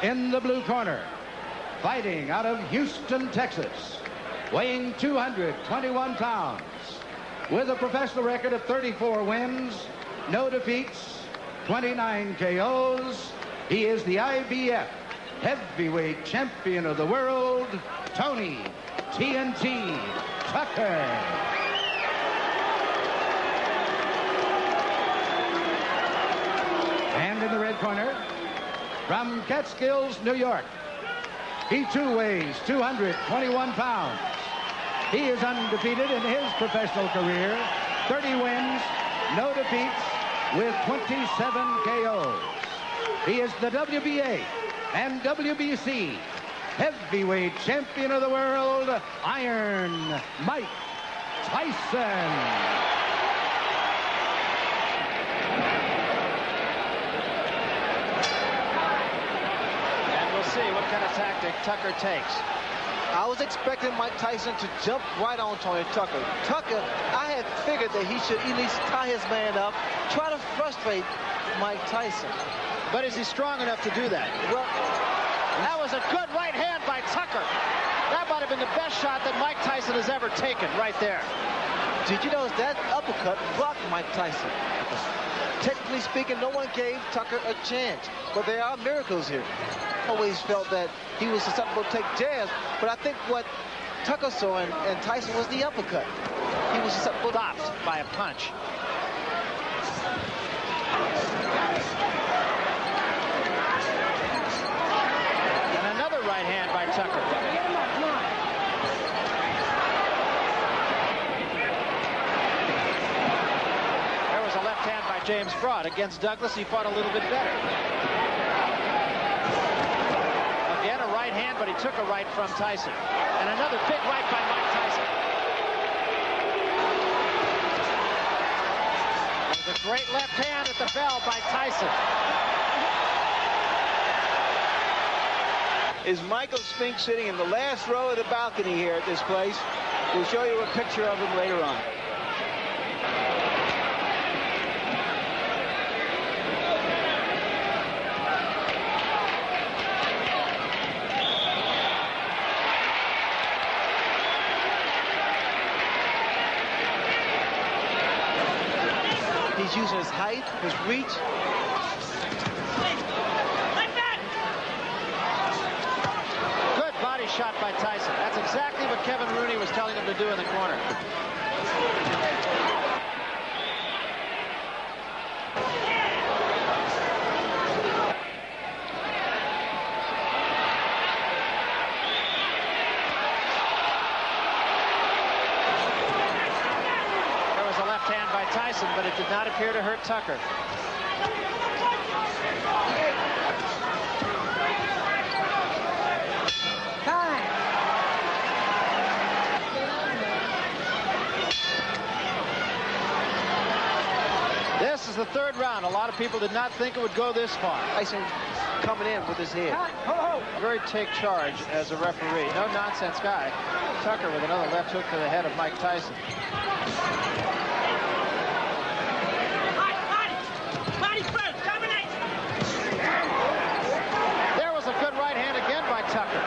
In the blue corner, fighting out of Houston, Texas, weighing 221 pounds, with a professional record of 34 wins, no defeats, 29 KOs, he is the IBF heavyweight champion of the world, Tony TNT Tucker. And in the red corner, from Catskills, New York, he too weighs 221 pounds. He is undefeated in his professional career, 30 wins, no defeats, with 27 KOs. He is the WBA and WBC heavyweight champion of the world, Iron Mike Tyson. See what kind of tactic Tucker takes. I was expecting Mike Tyson to jump right on Tony Tucker. Tucker, I had figured that he should at least tie his man up, try to frustrate Mike Tyson. But is he strong enough to do that? Well, that was a good right hand by Tucker. That might have been the best shot that Mike Tyson has ever taken right there. Did you notice that uppercut blocked Mike Tyson? Technically speaking, no one gave Tucker a chance, but there are miracles here. Always felt that he was susceptible to take jabs, but I think what Tucker saw in Tyson was the uppercut. He was susceptible to stopped by a punch. And another right hand by Tucker. There was a left hand by James Broad. Against Douglas, he fought a little bit better. Again, a right hand, but he took a right from Tyson. And another big right by Mike Tyson. There's a great left hand at the bell by Tyson. Is Michael Spink sitting in the last row of the balcony here at this place? We'll show you a picture of him later on. He's using his height, his reach. Good body shot by Tyson. That's exactly what Kevin Rooney was telling him to do in the corner. Tyson, but it did not appear to hurt Tucker. Time. This is the third round. A lot of people did not think it would go this far. Tyson coming in with his head. Very take charge as a referee. No nonsense guy. Tucker with another left hook to the head of Mike Tyson. Tucker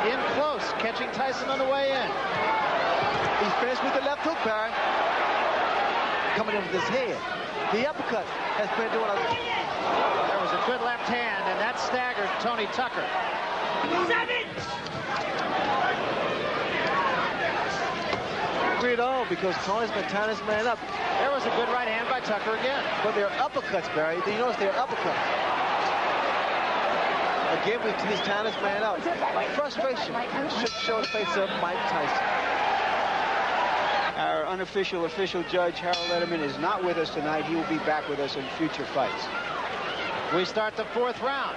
in close, catching Tyson on the way in. He's finished with the left hook, Barry. Coming in with his head. The uppercut has been doing a... There was a good left hand, and that staggered Tony Tucker. Agree at all, because Tony's been tying his man up. There was a good right hand by Tucker again. But they're uppercuts, Barry. You notice they're uppercuts. Again, he's tying his man up. Frustration should show the face of Mike Tyson. Our unofficial official judge, Harold Letterman, is not with us tonight. He will be back with us in future fights. We start the fourth round.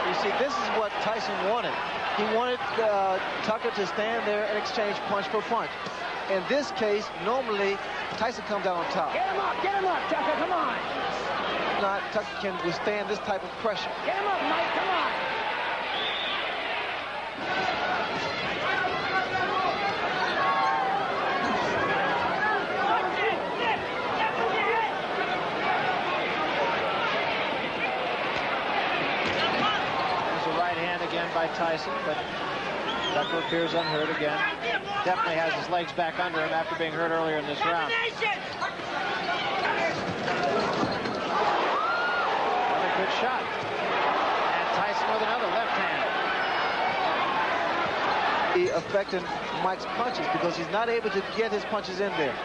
You see, this is what Tyson wanted. He wanted Tucker to stand there and exchange punch for punch. In this case, normally, Tyson comes out on top. Get him up, Tucker, come on. Not Tucker can withstand this type of pressure. Get him up, Mike, come on. Tyson, but Tucker appears unhurt again. Definitely has his legs back under him after being hurt earlier in this round. Another good shot. And Tyson with another left hand. Affecting Mike's punches because he's not able to get his punches in there.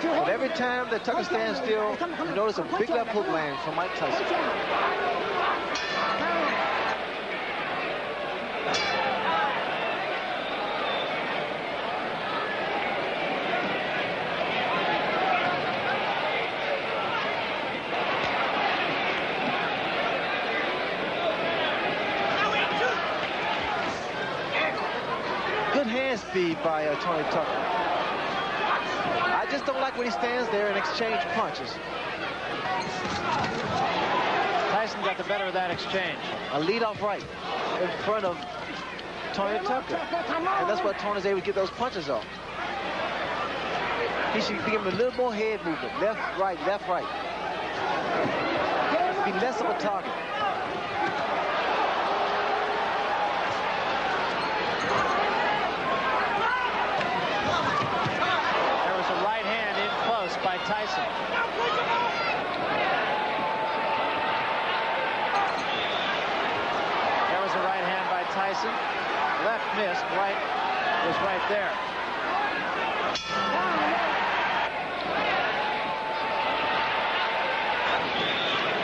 But every time that Tucker stands still, you notice a big left hook lands from Mike Tyson. Good hand speed by Tony Tucker. I just don't like when he stands there and exchange punches. Tyson got the better of that exchange. A lead-off right in front of Tony Tucker. And that's why Tony's able to get those punches off. He should give him a little more head movement. Left, right, left, right. Be less of a target. By Tyson. There was a right hand by Tyson. Left missed, right was right there.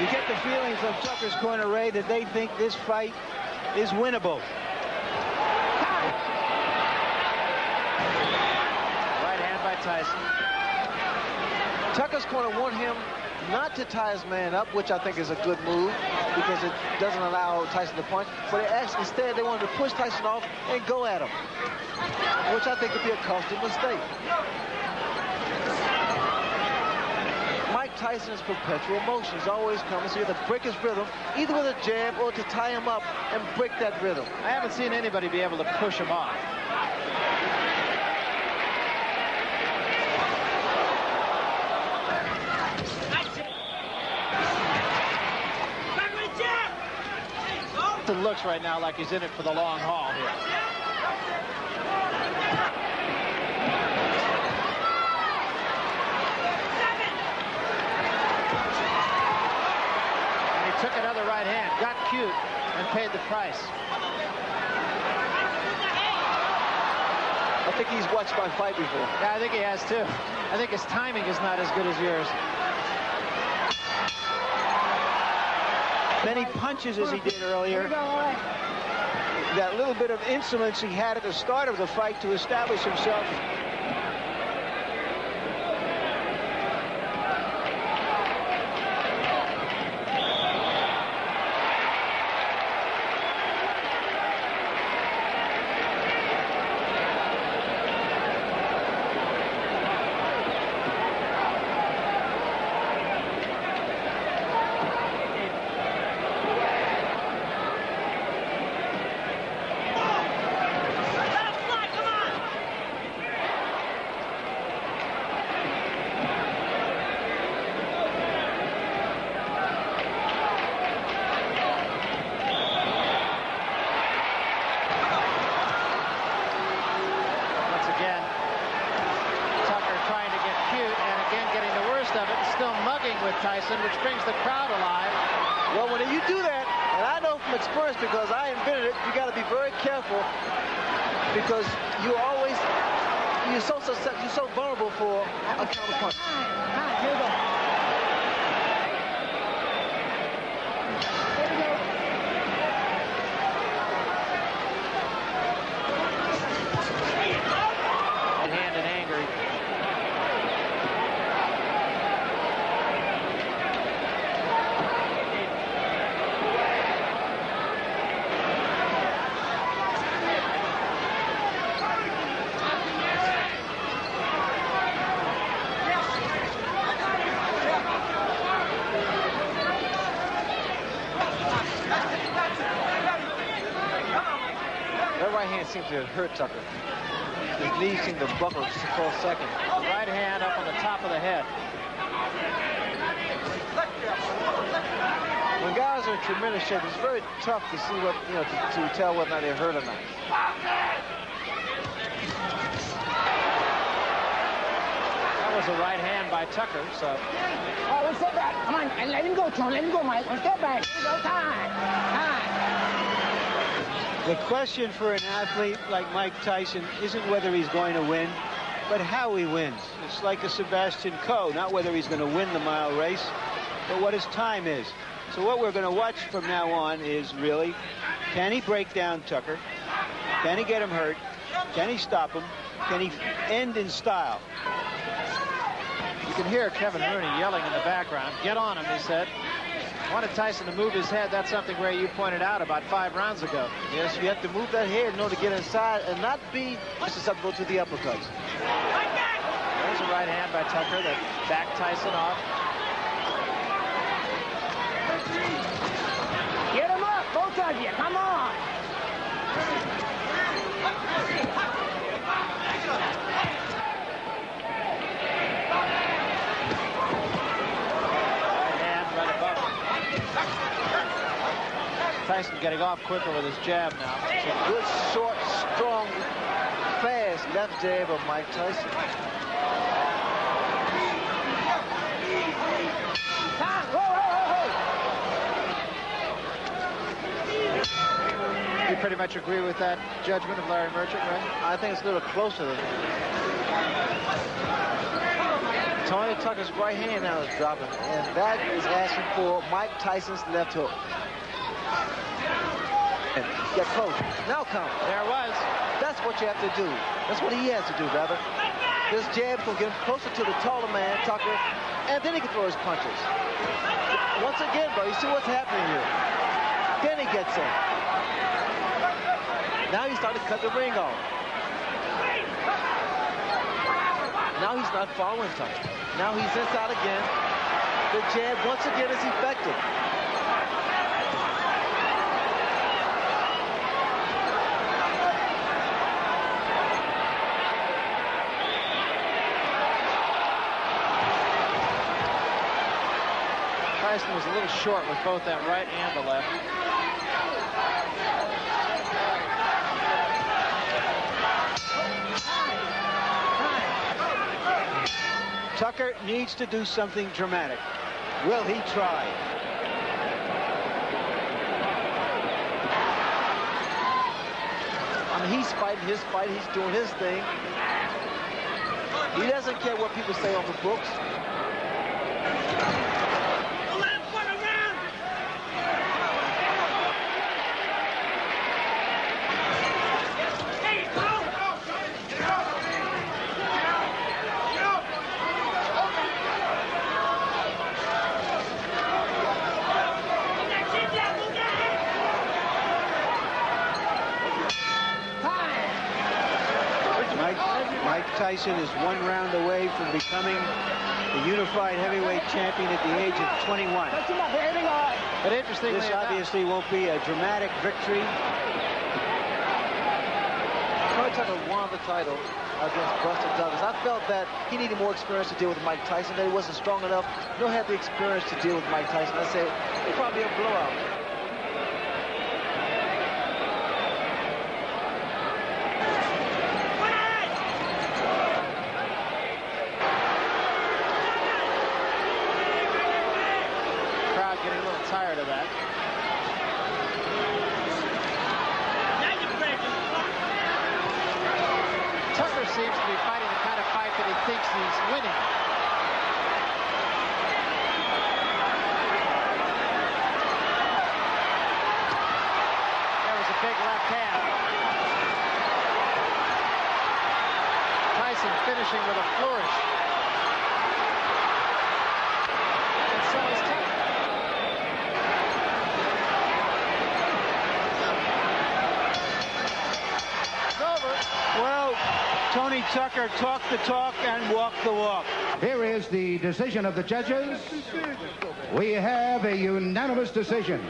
You get the feeling from Tucker's corner, Ray, that they think this fight is winnable. Right hand by Tyson. Tucker's corner want him not to tie his man up, which I think is a good move because it doesn't allow Tyson to punch. But instead, they wanted to push Tyson off and go at him, which I think would be a costly mistake. Mike Tyson's perpetual motions always comes here to break his rhythm, either with a jab or to tie him up and break that rhythm. I haven't seen anybody be able to push him off. It looks right now like he's in it for the long haul here. And he took another right hand, got cute, and paid the price. I think he's watched my fight before. Yeah, I think he has too. I think his timing is not as good as yours. Many punches as he did earlier. That little bit of insolence he had at the start of the fight to establish himself. Tyson, which brings the crowd alive. Well, when you do that, and I know from experience because I invented it, you got to be very careful because you're so vulnerable for a counter punch. Here we go. Hand and angry. Seems to hurt Tucker. His knees seem to buckle just for a second. Right hand up on the top of the head. in tremendous shape. It's very tough to see what, to tell whether or not they're hurt or not. That was a right hand by Tucker, so. Oh, one step back. Come on, and let him go, Tony. Let him go, Mike. One step back. Here you go. Time. The question for an athlete like Mike Tyson isn't whether he's going to win, but how he wins. It's like a Sebastian Coe, not whether he's going to win the mile race, but what his time is. So what we're going to watch from now on is really, can he break down Tucker? Can he get him hurt? Can he stop him? Can he end in style? You can hear Kevin Rooney yelling in the background. Get on him, he said. Wanted Tyson to move his head. That's something, Ray, you pointed out about 5 rounds ago. Yes, you have to move that head in order to get inside and not be susceptible to the uppercuts. There's a right hand by Tucker that backed Tyson off. Get him up, both of you. Come on. Tyson getting off quicker with his jab now. It's a good, short, strong, fast left jab of Mike Tyson. You pretty much agree with that judgment of Larry Merchant, right? I think it's a little closer than Tony Tucker's right hand now is dropping, and that is asking for Mike Tyson's left hook. And get close. Now come. There it was. That's what you have to do. That's what he has to do, rather. This jab will get him closer to the taller man, Tucker, and then he can throw his punches. Once again, bro, you see what's happening here. Then he gets in. Now he's starting to cut the ring off. Now he's not following Tucker. Now he's inside again. The jab once again is effective. Tyson was a little short with both that right and the left. Tucker needs to do something dramatic. Will he try? I mean, he's fighting his fight. He's doing his thing. He doesn't care what people say on the books. Tyson is 1 round away from becoming the unified heavyweight champion at the age of 21. But interestingly, this obviously won't be a dramatic victory. Tony Tucker won the title against Buster Douglas. I felt that he needed more experience to deal with Mike Tyson, that he wasn't strong enough, nor had the experience to deal with Mike Tyson. I said, it'll probably be a blowout. Tired of that. Tucker seems to be fighting the kind of fight that he thinks he's winning. There was a big left hand. Tyson finishing with a flourish. And so is Tucker. Well, Tony Tucker talked the talk and walked the walk. Here is the decision of the judges. We have a unanimous decision.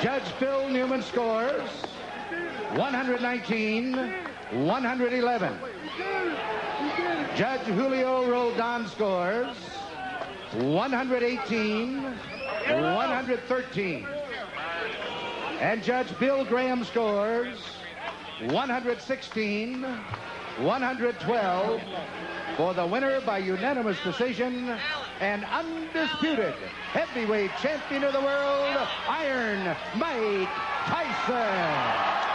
Judge Phil Newman scores 119-111. Judge Julio Roldan scores 118, 113. And Judge Bill Graham scores 116, 112 for the winner by unanimous decision and undisputed heavyweight champion of the world, Iron Mike Tyson.